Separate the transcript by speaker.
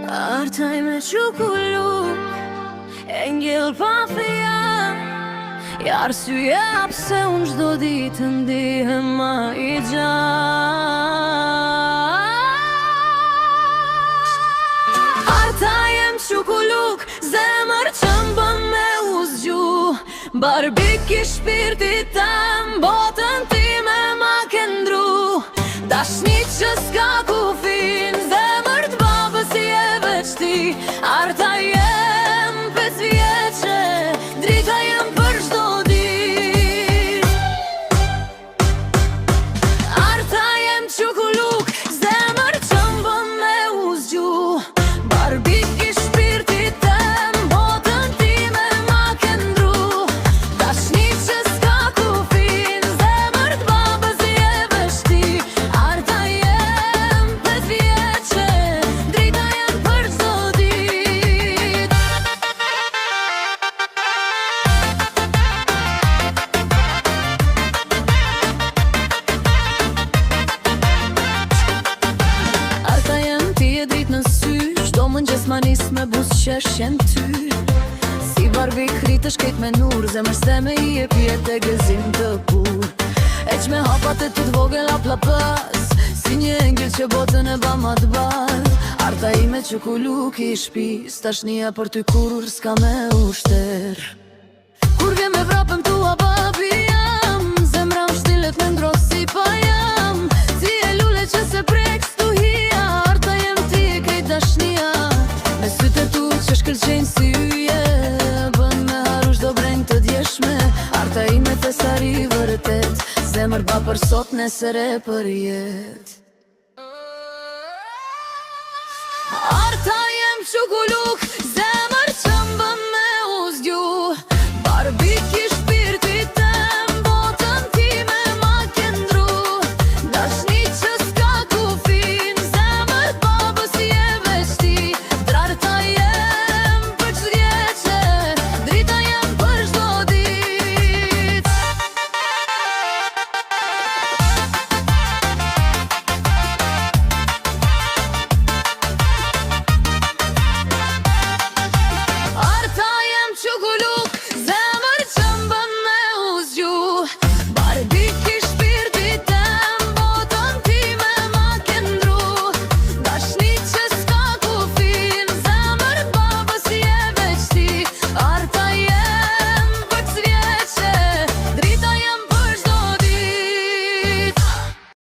Speaker 1: Artaj me qukulluk e ngell pa feja, ja arsyeja pse unë çdo ditë ndihem ma i gjatë. Artaj jem qukulluk, zemër që m'bën me u zgju, barbik i shpirtit tem, botën time ma ke ndru. Dashni që s'ka kufin, zemër t'babës i e veçti. Artaj jem 5 vjeqe, drita jem për çdo ditë. Artaj jem qukulluk, zemër që m'bën me u zgju, barbik i shpirtit tem, botën time ma ke ndru. Dashni që s'ka kufin, zemër t'babës i e veçti. Artaj jem 5 vjeqe, drita jem për çdo ditë. Artaj jem ti e dritë në sy, çdo mëngjes ma nis me buz qeshjen ty. Si barbik rritësh kejt me nur, zemër s'teme i e pjet e gëzim të kur. Eq me hapat e ty t'vogel aplapës, si një engel që botën e ba ma t'bardh. Artaj me qukulluk i shpis, tashnia për ty kur s'ka me ushter. Kur vje me vrapëm tua babi jam, zemra më shtilet me ndros si pa jam. Si e lule që se prek stuhia, artaj jem ti e kejt dashnia. Me sytë e tu që shkëlqenjë si yje, bën me haru çdo breng të djeshme. Artaj me thesari vërtet, zemër ba për sot nesere për jet. Artaj jem qukulluk,